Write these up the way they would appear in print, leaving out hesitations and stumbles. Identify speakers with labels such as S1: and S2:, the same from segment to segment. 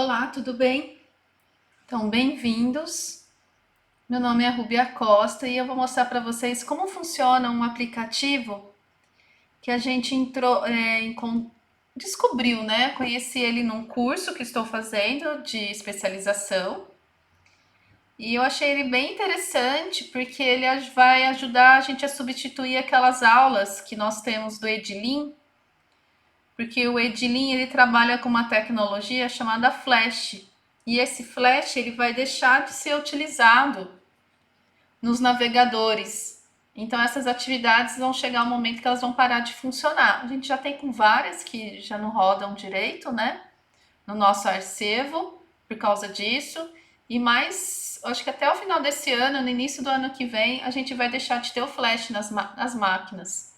S1: Olá, tudo bem? Então, bem-vindos. Meu nome é Rubia Costa e eu vou mostrar para vocês como funciona um aplicativo que a gente descobriu, né? Conheci ele num curso que estou fazendo de especialização e eu achei ele bem interessante porque ele vai ajudar a gente a substituir aquelas aulas que nós temos do Edilin, porque o Edilin ele trabalha com uma tecnologia chamada Flash. E esse Flash ele vai deixar de ser utilizado nos navegadores. Então essas atividades vão chegar um momento que elas vão parar de funcionar. A gente já tem com várias que já não rodam direito, né? No nosso arquivo por causa disso. E mais, acho que até o final desse ano, no início do ano que vem, a gente vai deixar de ter o Flash nas máquinas.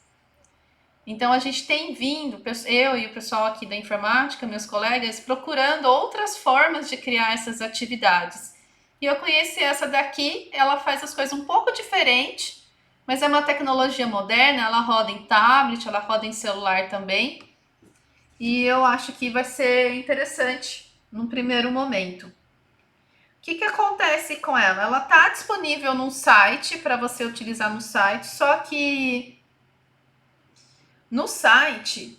S1: Então a gente tem vindo, eu e o pessoal aqui da informática, meus colegas, procurando outras formas de criar essas atividades. E eu conheci essa daqui, ela faz as coisas um pouco diferente, mas é uma tecnologia moderna, ela roda em tablet, ela roda em celular também. E eu acho que vai ser interessante num primeiro momento. O que acontece com ela? Ela está disponível no site para você utilizar no site, só que no site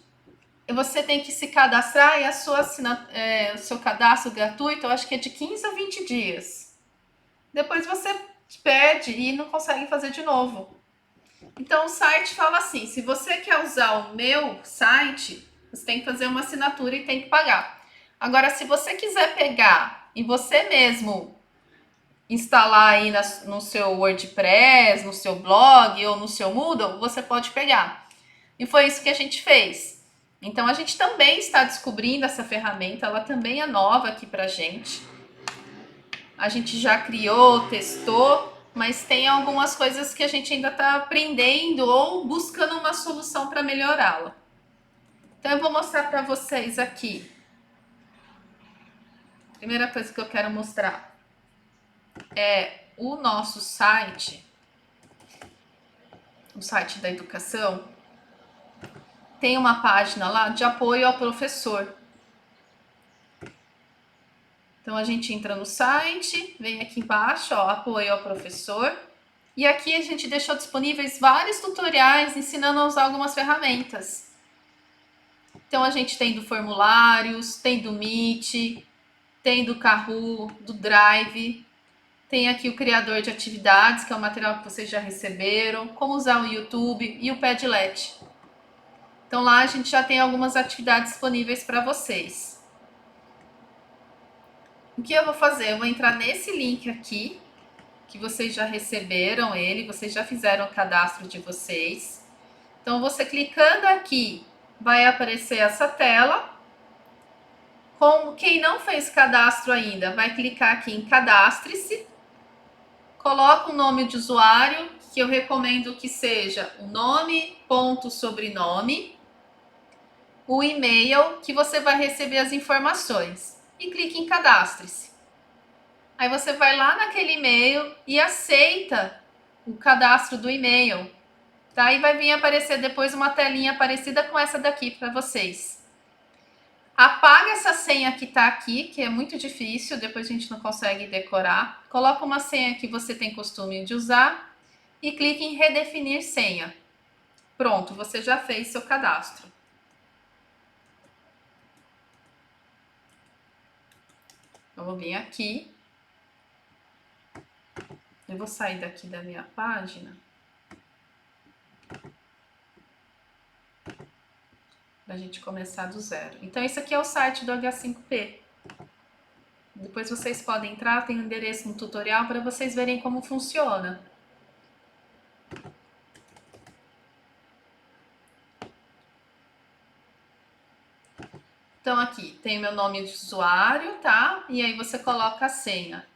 S1: você tem que se cadastrar e o seu cadastro gratuito, eu acho que é de 15 a 20 dias. Depois você perde e não consegue fazer de novo. Então o site fala assim: se você quer usar o meu site, você tem que fazer uma assinatura e tem que pagar. Agora, se você quiser pegar e você mesmo instalar aí no seu WordPress, no seu blog ou no seu Moodle, você pode pegar. E foi isso que a gente fez. Então a gente também está descobrindo essa ferramenta, ela também é nova aqui pra gente. A gente já criou, testou, mas tem algumas coisas que a gente ainda está aprendendo ou buscando uma solução para melhorá-la. Então eu vou mostrar para vocês aqui. Primeira coisa que eu quero mostrar é o nosso site, o site da educação. Tem uma página lá de apoio ao professor. Então a gente entra no site, vem aqui embaixo, ó, apoio ao professor. E aqui a gente deixou disponíveis vários tutoriais ensinando a usar algumas ferramentas. Então a gente tem do Formulários, tem do Meet, tem do Kahoot, do Drive. Tem aqui o criador de atividades, que é o material que vocês já receberam, como usar o YouTube e o Padlet. Então lá a gente já tem algumas atividades disponíveis para vocês. O que eu vou fazer? Eu vou entrar nesse link aqui, que vocês já receberam ele, vocês já fizeram o cadastro de vocês. Então, você clicando aqui, vai aparecer essa tela. Com quem não fez cadastro ainda, vai clicar aqui em cadastre-se. Coloca o nome de usuário, que eu recomendo que seja o nome, ponto, sobrenome, o e-mail, que você vai receber as informações. E clique em cadastre-se. Aí você vai lá naquele e-mail e aceita o cadastro do e-mail. Tá? E vai vir aparecer depois uma telinha parecida com essa daqui para vocês. Apaga essa senha que está aqui, que é muito difícil, depois a gente não consegue decorar. Coloca uma senha que você tem costume de usar e clique em redefinir senha. Pronto, você já fez seu cadastro. Eu vou vir aqui. Eu vou sair daqui da minha página. Para a gente começar do zero. Então, esse aqui é o site do H5P. Depois vocês podem entrar, tem um endereço no tutorial para vocês verem como funciona. Então, aqui tem meu nome de usuário, tá? E aí você coloca a senha.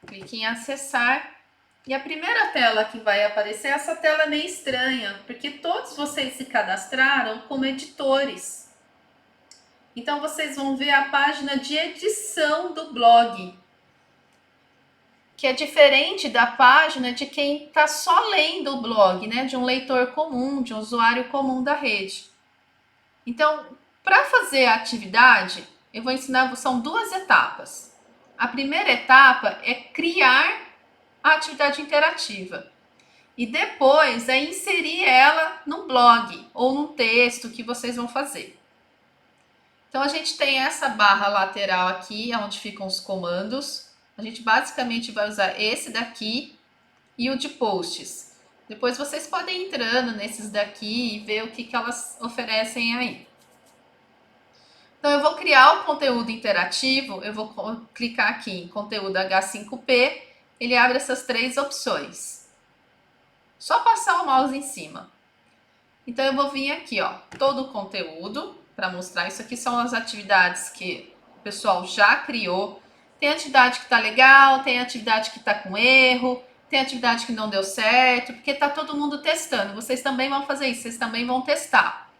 S1: Clique em acessar. E a primeira tela que vai aparecer, essa tela é meio estranha, porque todos vocês se cadastraram como editores. Então, vocês vão ver a página de edição do blog, que é diferente da página de quem está só lendo o blog, né? De um leitor comum, de um usuário comum da rede. Então, para fazer a atividade, eu vou ensinar, são duas etapas. A primeira etapa é criar a atividade interativa. E depois é inserir ela no blog ou num texto que vocês vão fazer. Então a gente tem essa barra lateral aqui, onde ficam os comandos. A gente basicamente vai usar esse daqui e o de posts. Depois vocês podem ir entrando nesses daqui e ver o que elas oferecem aí. Então eu vou criar o conteúdo interativo, eu vou clicar aqui em conteúdo H5P, ele abre essas três opções. Só passar o mouse em cima. Então eu vou vir aqui, ó, todo o conteúdo para mostrar. Isso aqui são as atividades que o pessoal já criou. Tem atividade que tá legal, tem atividade que tá com erro, tem atividade que não deu certo, porque tá todo mundo testando. Vocês também vão fazer isso, vocês também vão testar.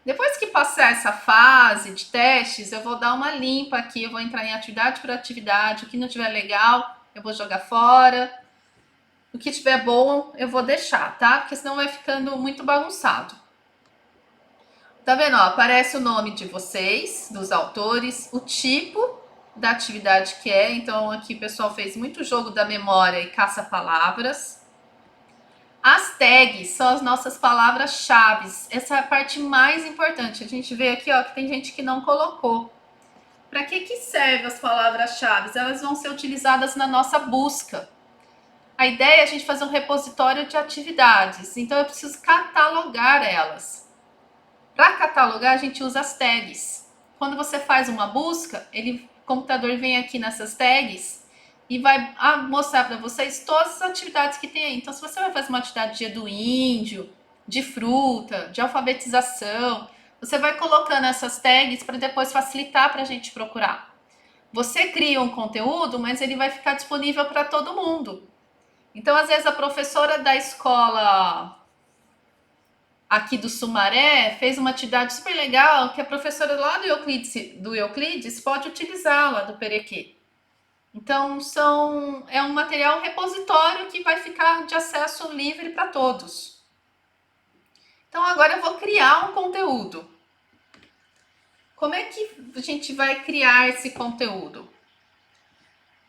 S1: Depois que passar essa fase de testes, eu vou dar uma limpa aqui, eu vou entrar em atividade por atividade, o que não tiver legal, eu vou jogar fora. O que tiver bom, eu vou deixar, tá? Porque senão vai ficando muito bagunçado. Tá vendo? Ó, aparece o nome de vocês, dos autores, o tipo da atividade que é. Então, aqui o pessoal fez muito jogo da memória e caça-palavras. As tags são as nossas palavras-chave. Essa é a parte mais importante. A gente vê aqui, ó, que tem gente que não colocou. Para que servem as palavras-chave? Elas vão ser utilizadas na nossa busca. A ideia é a gente fazer um repositório de atividades. Então, eu preciso catalogar elas. Para catalogar, a gente usa as tags. Quando você faz uma busca, o computador vem aqui nessas tags e vai mostrar para vocês todas as atividades que tem aí. Então, se você vai fazer uma atividade de dia do índio, de fruta, de alfabetização, você vai colocando essas tags para depois facilitar para a gente procurar. Você cria um conteúdo, mas ele vai ficar disponível para todo mundo. Então, às vezes, a professora da escola aqui do Sumaré fez uma atividade super legal que a professora lá do Euclides pode utilizar lá do Perequê. Então, é um material repositório que vai ficar de acesso livre para todos. Então, agora eu vou criar um conteúdo. Como é que a gente vai criar esse conteúdo?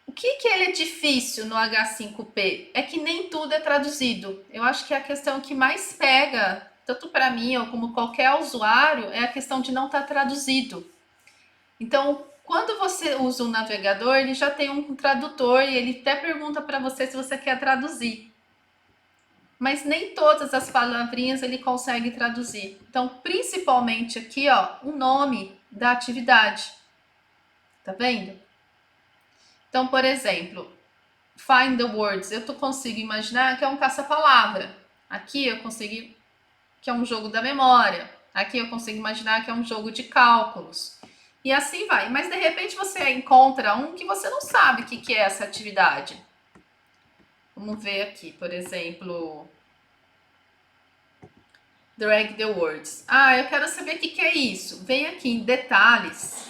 S1: O que ele é difícil no H5P? É que nem tudo é traduzido. Eu acho que a questão que mais pega, tanto para mim ou como qualquer usuário, é a questão de não estar traduzido. Então, quando você usa um navegador, ele já tem um tradutor e ele até pergunta para você se você quer traduzir. Mas nem todas as palavrinhas ele consegue traduzir. Então, principalmente aqui, ó, o nome da atividade. Tá vendo? Então, por exemplo, find the words, eu consigo imaginar que é um caça-palavra. Aqui eu consigo que é um jogo da memória. Aqui eu consigo imaginar que é um jogo de cálculos. E assim vai. Mas de repente você encontra um que você não sabe o que é essa atividade. Vamos ver aqui, por exemplo, drag the words. Ah, eu quero saber o que é isso. Vem aqui em detalhes,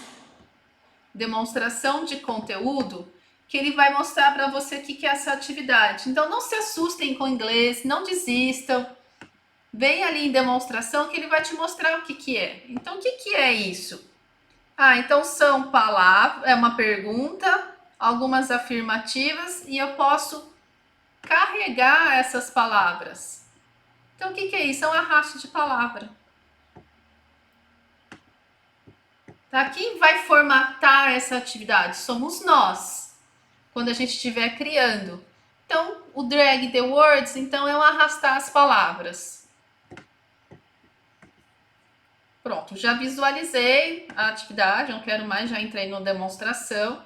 S1: demonstração de conteúdo, que ele vai mostrar para você o que é essa atividade. Então não se assustem com o inglês, não desistam. Vem ali em demonstração que ele vai te mostrar o que é. Então o que é isso? Ah, então são palavras, é uma pergunta, algumas afirmativas e eu posso carregar essas palavras. Então o que é isso? É um arrasto de palavra. Tá? Quem vai formatar essa atividade? Somos nós, quando a gente estiver criando. Então, o drag the words, então, é o arrastar as palavras. Pronto, já visualizei a atividade, não quero mais, já entrei na demonstração.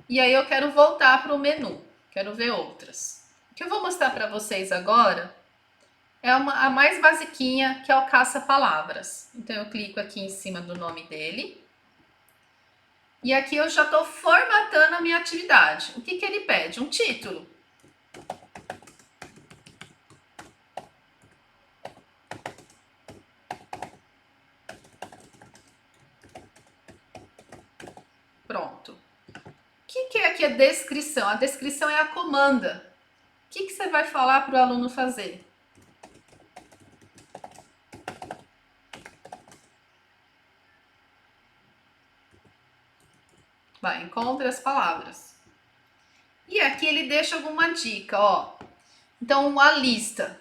S1: E aí eu quero voltar para o menu, quero ver outras. O que eu vou mostrar para vocês agora é a mais basiquinha, que é o caça-palavras. Então eu clico aqui em cima do nome dele. E aqui eu já estou formatando a minha atividade. O que ele pede? Um título. Pronto. O que é aqui a descrição? A descrição é a comanda. O que você vai falar para o aluno fazer? Vai, encontre as palavras. E aqui ele deixa alguma dica, ó. Então, a lista.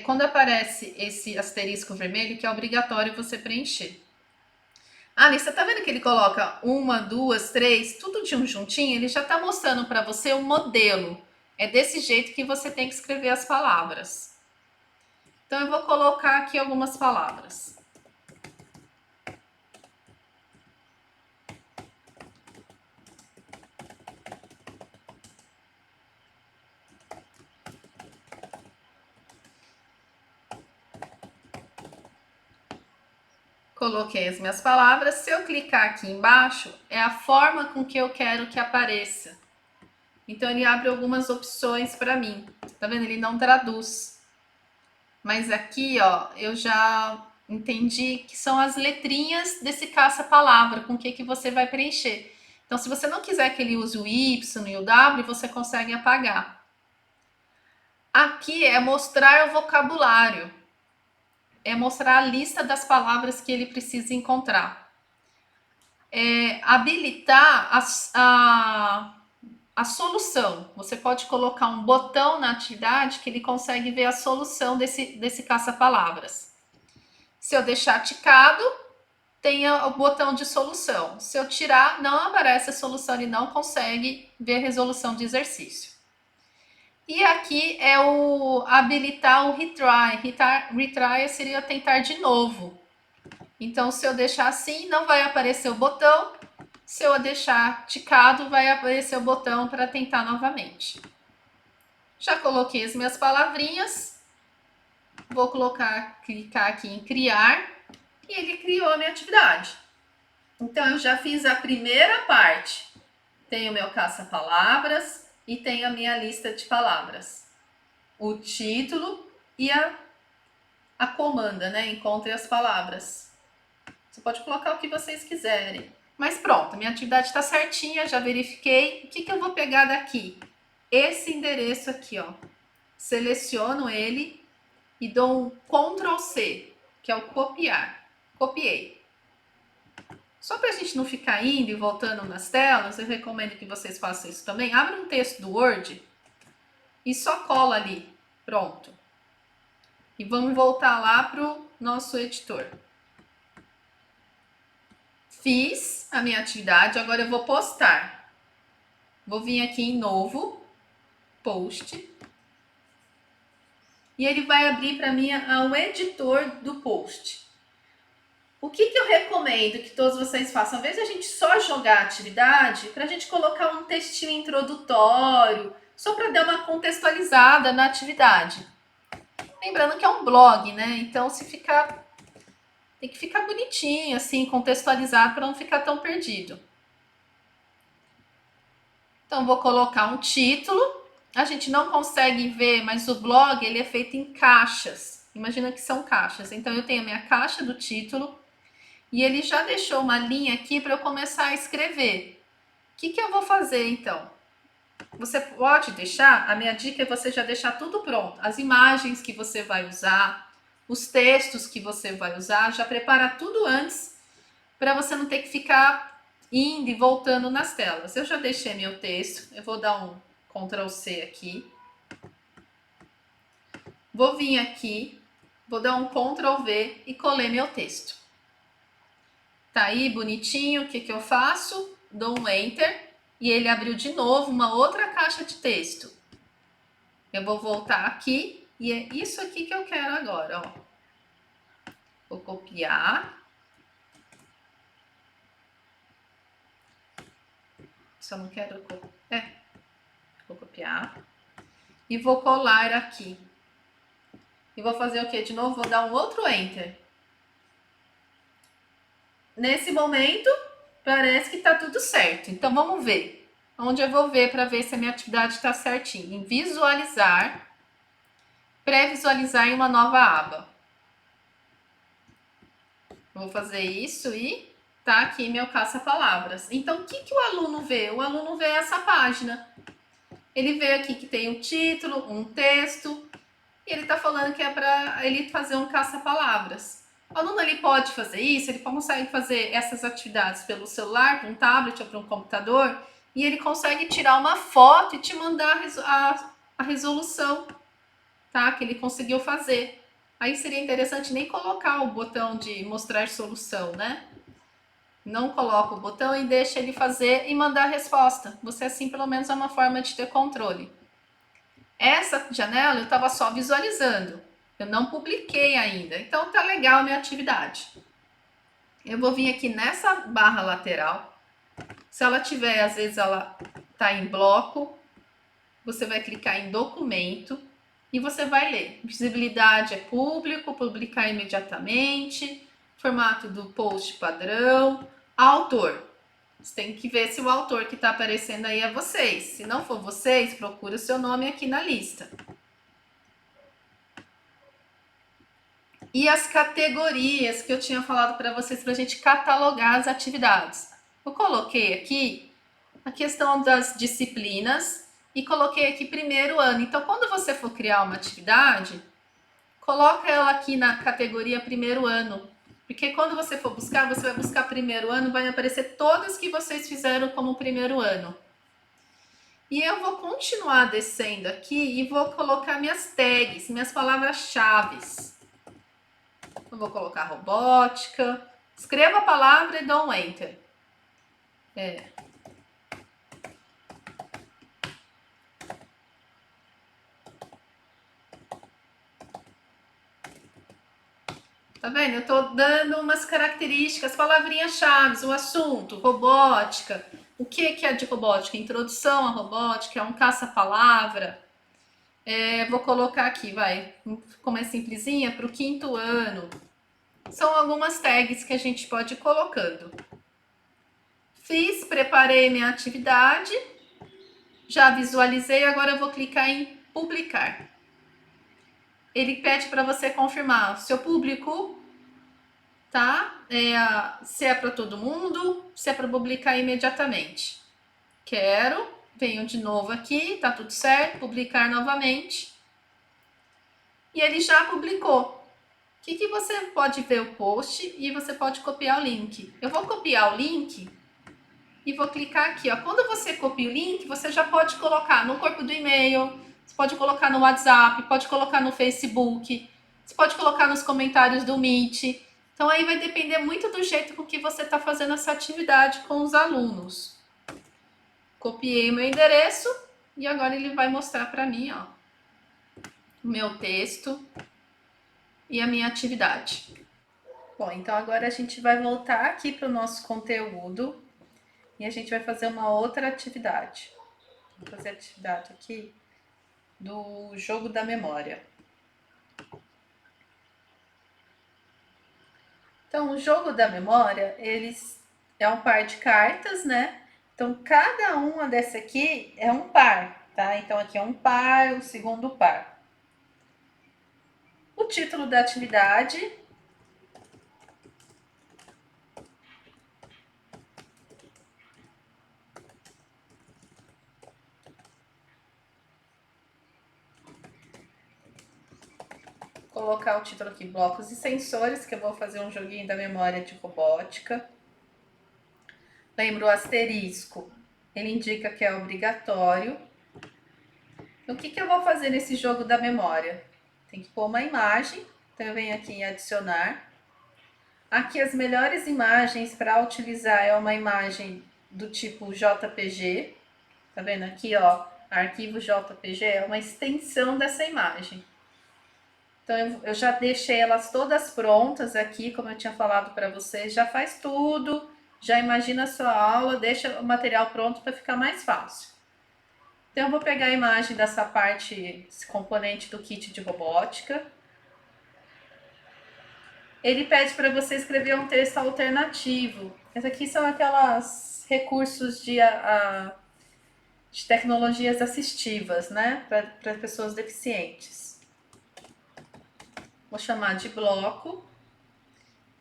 S1: Quando aparece esse asterisco vermelho, que é obrigatório você preencher. A lista, tá vendo que ele coloca uma, duas, três, tudo de um juntinho? Ele já tá mostrando para você o modelo. É desse jeito que você tem que escrever as palavras. Então, eu vou colocar aqui algumas palavras. Coloquei as minhas palavras. Se eu clicar aqui embaixo, é a forma com que eu quero que apareça. Então, ele abre algumas opções para mim. Tá vendo? Ele não traduz. Mas aqui, ó, eu já entendi que são as letrinhas desse caça-palavra, com o que você vai preencher. Então, se você não quiser que ele use o Y e o W, você consegue apagar. Aqui é mostrar o vocabulário. É mostrar a lista das palavras que ele precisa encontrar. Habilitar a solução. Você pode colocar um botão na atividade que ele consegue ver a solução desse caça-palavras. Se eu deixar ticado, tem o botão de solução. Se eu tirar, não aparece a solução, ele não consegue ver a resolução de exercício. E aqui é o habilitar o retry. Retry seria tentar de novo. Então, se eu deixar assim, não vai aparecer o botão. Se eu deixar ticado, vai aparecer o botão para tentar novamente. Já coloquei as minhas palavrinhas. Vou clicar aqui em criar. E ele criou a minha atividade. Então, eu já fiz a primeira parte. Tenho meu caça-palavras e tenho a minha lista de palavras. O título e a comanda, né? Encontre as palavras. Você pode colocar o que vocês quiserem. Mas pronto, minha atividade está certinha, já verifiquei. O que eu vou pegar daqui? Esse endereço aqui, ó. Seleciono ele e dou um Ctrl C, que é o copiar. Copiei. Só para a gente não ficar indo e voltando nas telas, eu recomendo que vocês façam isso também. Abre um texto do Word e só cola ali. Pronto. E vamos voltar lá para o nosso editor. Fiz a minha atividade, agora eu vou postar. Vou vir aqui em novo, post. E ele vai abrir para mim o editor do post. O que eu recomendo que todos vocês façam? Às vezes a gente só jogar a atividade para a gente colocar um textinho introdutório, só para dar uma contextualizada na atividade. Lembrando que é um blog, né? Então tem que ficar bonitinho, assim, contextualizado para não ficar tão perdido. Então, vou colocar um título. A gente não consegue ver, mas o blog ele é feito em caixas. Imagina que são caixas. Então, eu tenho a minha caixa do título e ele já deixou uma linha aqui para eu começar a escrever. O que eu vou fazer, então? Você pode deixar, a minha dica é você já deixar tudo pronto. As imagens que você vai usar, os textos que você vai usar, já prepara tudo antes para você não ter que ficar indo e voltando nas telas. Eu já deixei meu texto, eu vou dar um Ctrl C aqui. Vou vir aqui, vou dar um Ctrl V e colei meu texto. Tá aí bonitinho, o que eu faço? Dou um Enter e ele abriu de novo uma outra caixa de texto. Eu vou voltar aqui e é isso aqui que eu quero agora, ó. Vou copiar. Só não quero... Vou copiar. E vou colar aqui. E vou fazer o quê? De novo, vou dar um outro Enter. Nesse momento, parece que tá tudo certo. Então, vamos ver. Onde eu vou ver para ver se a minha atividade está certinha? Em visualizar, pré-visualizar em uma nova aba. Vou fazer isso e tá aqui meu caça-palavras. Então, o que o aluno vê? O aluno vê essa página. Ele vê aqui que tem um título, um texto, e ele tá falando que é para ele fazer um caça-palavras. O aluno ele pode fazer isso, ele consegue fazer essas atividades pelo celular, por um tablet ou por um computador, e ele consegue tirar uma foto e te mandar a resolução, tá? Que ele conseguiu fazer. Aí seria interessante nem colocar o botão de mostrar solução, né? Não coloca o botão e deixa ele fazer e mandar a resposta. Você assim pelo menos é uma forma de ter controle. Essa janela eu estava só visualizando. Eu não publiquei ainda. Então tá legal a minha atividade. Eu vou vir aqui nessa barra lateral. Se ela tiver, às vezes ela tá em bloco, você vai clicar em documento e você vai ler. Visibilidade é público, publicar imediatamente, formato do post padrão, autor. Você tem que ver se o autor que está aparecendo aí é vocês. Se não for vocês, procura o seu nome aqui na lista. E as categorias que eu tinha falado para vocês para a gente catalogar as atividades. Eu coloquei aqui a questão das disciplinas e coloquei aqui primeiro ano. Então, quando você for criar uma atividade, coloca ela aqui na categoria primeiro ano. Porque quando você for buscar, você vai buscar primeiro ano, vai aparecer todas que vocês fizeram como primeiro ano. E eu vou continuar descendo aqui e vou colocar minhas tags, minhas palavras-chave. Eu vou colocar robótica. Escreva a palavra e dá um enter. Tá vendo? Eu tô dando umas características, palavrinhas-chave, o assunto, robótica. O que é de robótica? Introdução à robótica, é um caça-palavra. Vou colocar aqui, como é simplesinha, para o quinto ano. São algumas tags que a gente pode ir colocando. Preparei minha atividade, já visualizei, agora eu vou clicar em publicar. Ele pede para você confirmar o seu público, tá? Se é para todo mundo, se é para publicar imediatamente. Quero, venho de novo aqui, tá tudo certo, publicar novamente. E ele já publicou. O que você pode ver o post e você pode copiar o link. Eu vou copiar o link e vou clicar aqui, ó. Quando você copia o link, você já pode colocar no corpo do e-mail, você pode colocar no WhatsApp, pode colocar no Facebook, você pode colocar nos comentários do Meet. Então aí vai depender muito do jeito com que você está fazendo essa atividade com os alunos. Copiei meu endereço e agora ele vai mostrar para mim, ó, o meu texto e a minha atividade. Bom, então agora a gente vai voltar aqui para o nosso conteúdo e a gente vai fazer uma outra atividade. Vou fazer a atividade aqui do jogo da memória. Então, o jogo da memória, é um par de cartas, né? Então, cada uma dessa aqui é um par, tá? Então, aqui é um par, o segundo par. O título da atividade colocar o título aqui, blocos e sensores, que eu vou fazer um joguinho da memória de robótica. Lembra o asterisco, ele indica que é obrigatório. O que eu vou fazer nesse jogo da memória? Tem que pôr uma imagem, então eu venho aqui em adicionar. Aqui as melhores imagens para utilizar é uma imagem do tipo JPG. Tá vendo aqui, ó, arquivo JPG é uma extensão dessa imagem. Então eu já deixei elas todas prontas aqui, como eu tinha falado para vocês, já faz tudo, já imagina a sua aula, deixa o material pronto para ficar mais fácil. Então eu vou pegar a imagem dessa parte, esse componente do kit de robótica. Ele pede para você escrever um texto alternativo. Esses aqui são aqueles recursos de tecnologias assistivas, né, para pessoas deficientes. Vou chamar de bloco.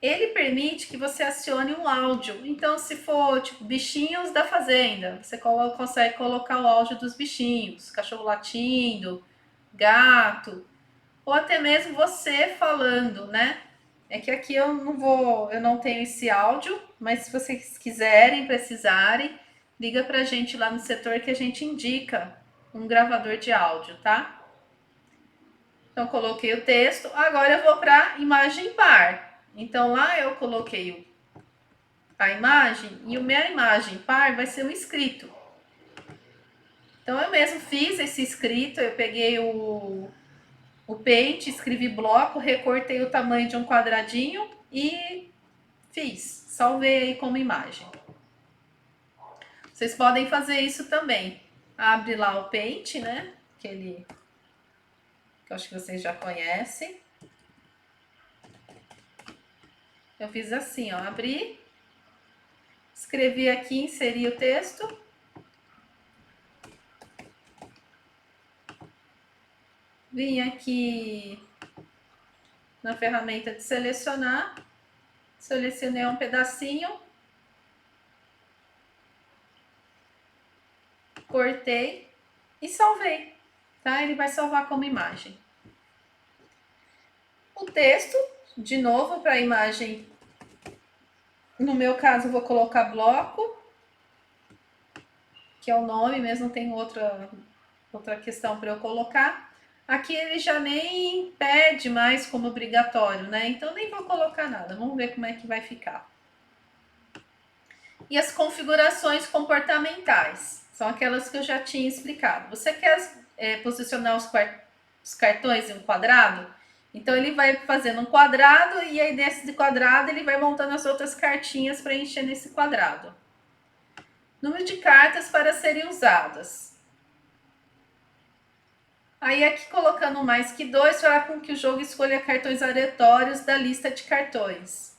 S1: Ele permite que você acione um áudio. Então, se for tipo bichinhos da fazenda, você consegue colocar o áudio dos bichinhos, cachorro latindo, gato, ou até mesmo você falando, né? É que aqui eu não tenho esse áudio, mas se vocês quiserem, precisarem, liga pra gente lá no setor que a gente indica um gravador de áudio, tá? Então coloquei o texto, agora eu vou para imagem par. Então lá eu coloquei a imagem e a minha imagem par vai ser o escrito. Então eu mesmo fiz esse escrito, eu peguei o Paint, escrevi bloco, recortei o tamanho de um quadradinho e fiz. Salvei aí como imagem. Vocês podem fazer isso também. Abre lá o Paint, né? Que eu acho que vocês já conhecem. Eu fiz assim, ó, abri, escrevi aqui, inseri o texto. Vim aqui na ferramenta de selecionar, selecionei um pedacinho, cortei e salvei, tá? Ele vai salvar como imagem. O texto, de novo, para a imagem, no meu caso, vou colocar bloco, que é o nome, mesmo tem outra questão para eu colocar. Aqui ele já nem pede mais como obrigatório, né? Então nem vou colocar nada. Vamos ver como é que vai ficar. E as configurações comportamentais são aquelas que eu já tinha explicado. Você quer posicionar os cartões em um quadrado? Então ele vai fazendo um quadrado e aí desse quadrado ele vai montando as outras cartinhas para encher nesse quadrado. Número de cartas para serem usadas. Aí aqui colocando mais que 2 fará com que o jogo escolha cartões aleatórios da lista de cartões.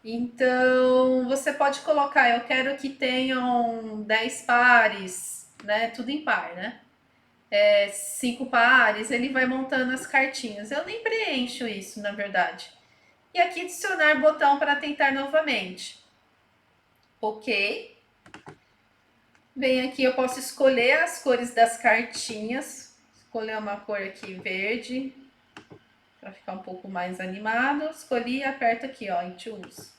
S1: Então você pode colocar, eu quero que tenham 10 pares, né? Tudo em par, né? 5 pares, ele vai montando as cartinhas. Eu nem preencho isso, na verdade. E aqui adicionar botão para tentar novamente. Ok. Vem aqui, eu posso escolher as cores das cartinhas. Escolher uma cor aqui verde, para ficar um pouco mais animado. Escolhi e aperto aqui, ó, em Choose.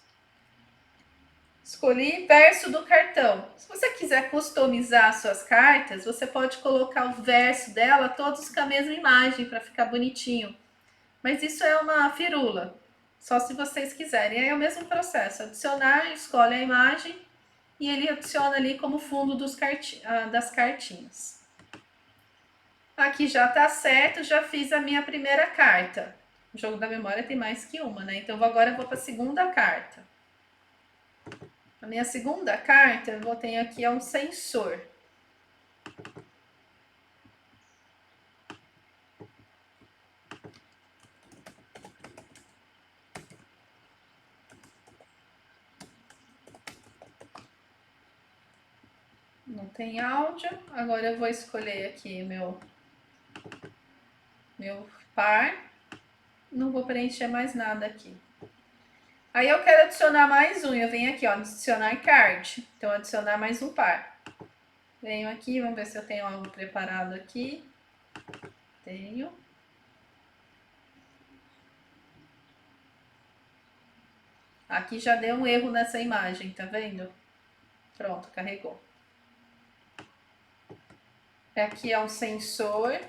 S1: Escolhi verso do cartão. Se você quiser customizar suas cartas, você pode colocar o verso dela todos com a mesma imagem para ficar bonitinho. Mas isso é uma firula, só se vocês quiserem. Aí é o mesmo processo, adicionar, escolhe a imagem e ele adiciona ali como fundo das cartinhas. Aqui já tá certo, já fiz a minha primeira carta. O jogo da memória tem mais que uma, né? Então agora eu vou para a segunda carta. A minha segunda carta, eu tenho aqui um sensor. Não tem áudio. Agora eu vou escolher aqui meu par. Não vou preencher mais nada aqui. Aí eu quero adicionar mais um. Eu venho aqui, ó, adicionar card. Então, adicionar mais um par. Venho aqui, vamos ver se eu tenho algo preparado aqui. Tenho. Aqui já deu um erro nessa imagem, tá vendo? Pronto, carregou. Aqui é um sensor.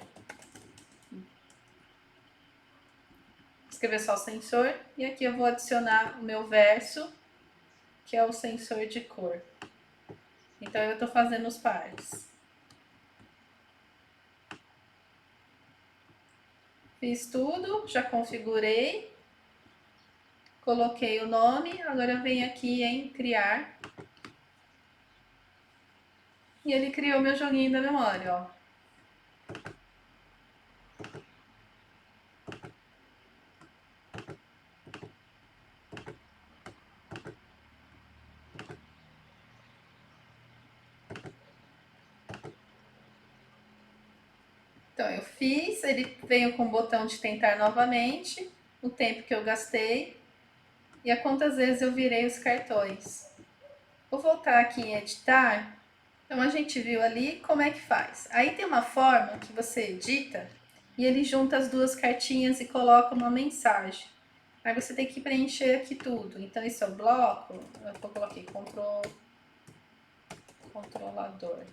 S1: Escrever só o sensor. E aqui eu vou adicionar o meu verso, que é o sensor de cor. Então eu tô fazendo os pares. Fiz tudo, já configurei. Coloquei o nome, agora eu venho aqui em criar. E ele criou meu joguinho da memória, ó. Então eu fiz, ele veio com o botão de tentar novamente, o tempo que eu gastei e a quantas vezes eu virei os cartões. Vou voltar aqui em editar. Então a gente viu ali como é que faz. Aí tem uma forma que você edita e ele junta as duas cartinhas e coloca uma mensagem. Aí você tem que preencher aqui tudo. Então esse é o bloco, eu coloquei controlador.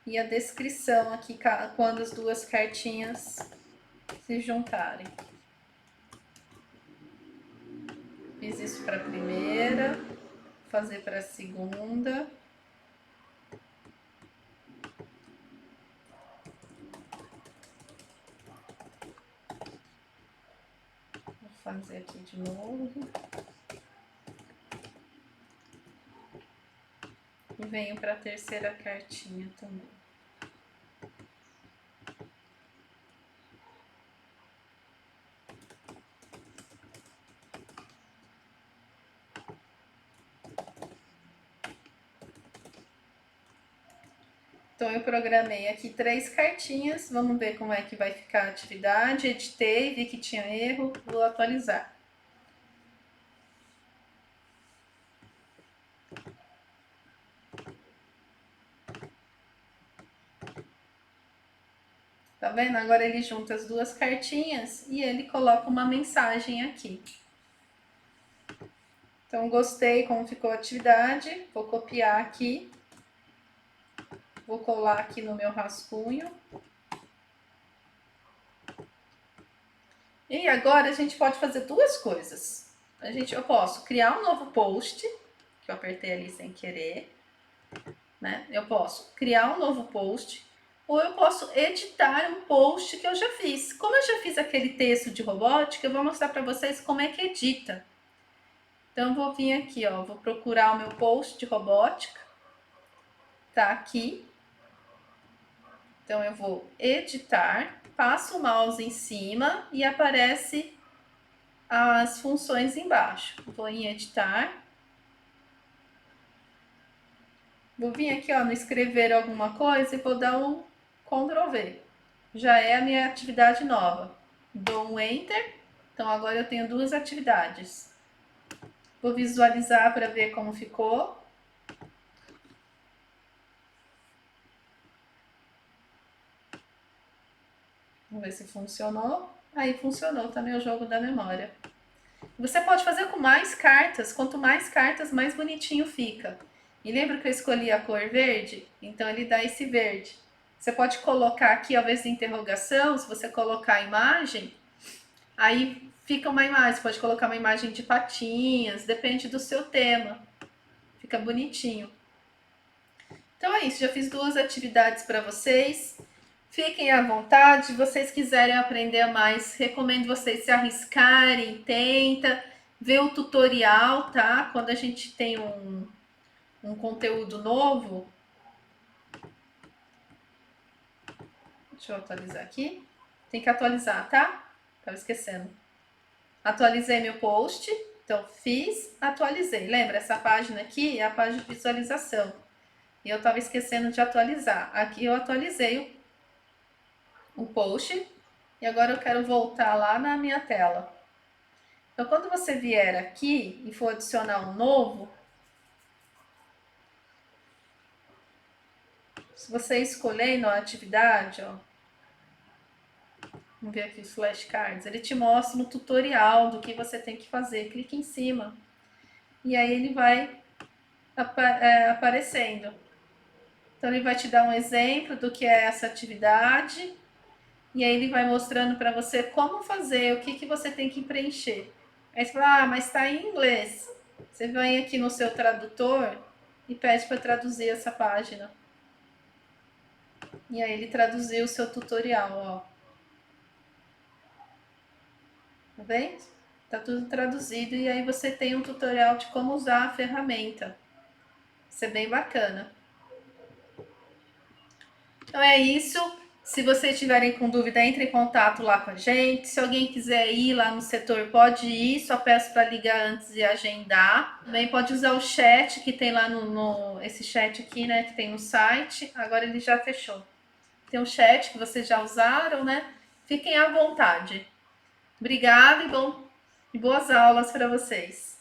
S1: E a descrição aqui, quando as duas cartinhas se juntarem. Fiz isso para a primeira, vou fazer para a segunda. Vou fazer aqui de novo. E venho para a terceira cartinha também. Então eu programei aqui 3 cartinhas, vamos ver como é que vai ficar a atividade. Editei, vi que tinha erro, vou atualizar. Tá vendo? Agora ele junta as duas cartinhas e ele coloca uma mensagem aqui. Então gostei como ficou a atividade, vou copiar aqui. Vou colar aqui no meu rascunho. E agora a gente pode fazer duas coisas. Eu posso criar um novo post, que eu apertei ali sem querer, né? Eu posso criar um novo post, ou eu posso editar um post que eu já fiz. Como eu já fiz aquele texto de robótica, eu vou mostrar para vocês como é que edita. Então eu vou vir aqui, ó, vou procurar o meu post de robótica. Tá aqui. Então eu vou editar, passo o mouse em cima e aparece as funções embaixo. Vou em editar. Vou vir aqui, ó, no escrever alguma coisa e vou dar um Ctrl V. Já é a minha atividade nova. Dou um Enter. Então agora eu tenho duas atividades. Vou visualizar para ver como ficou. Vamos ver se funcionou. Aí funcionou também o jogo da memória. Você pode fazer com mais cartas. Quanto mais cartas, mais bonitinho fica. E lembra que eu escolhi a cor verde? Então ele dá esse verde. Você pode colocar aqui, ao invés de interrogação, se você colocar a imagem, aí fica uma imagem. Você pode colocar uma imagem de patinhas, depende do seu tema. Fica bonitinho. Então é isso, já fiz duas atividades para vocês. Fiquem à vontade, se vocês quiserem aprender mais, recomendo vocês se arriscarem, tenta, ver o tutorial, tá? Quando a gente tem um conteúdo novo. Deixa eu atualizar aqui. Tem que atualizar, tá? Tava esquecendo. Atualizei meu post, então fiz, atualizei. Lembra, essa página aqui é a página de visualização. E eu tava esquecendo de atualizar. Aqui eu atualizei o post e agora eu quero voltar lá na minha tela. Então, quando você vier aqui e for adicionar um novo, se você escolher na atividade, ó, vamos ver aqui os flashcards, ele te mostra no tutorial do que você tem que fazer. Clique em cima e aí ele vai aparecendo. Então, ele vai te dar um exemplo do que é essa atividade e aí ele vai mostrando para você como fazer, o que você tem que preencher. Aí você fala, mas está em inglês. Você vem aqui no seu tradutor e pede para traduzir essa página. E aí ele traduziu o seu tutorial, ó. Tá vendo? Tá tudo traduzido e aí você tem um tutorial de como usar a ferramenta. Isso é bem bacana. Então é isso. Se vocês estiverem com dúvida, entre em contato lá com a gente. Se alguém quiser ir lá no setor, pode ir. Só peço para ligar antes e agendar. Também pode usar o chat que tem lá esse chat aqui, né? Que tem no site. Agora ele já fechou. Tem um chat que vocês já usaram, né? Fiquem à vontade. Obrigada e boas aulas para vocês.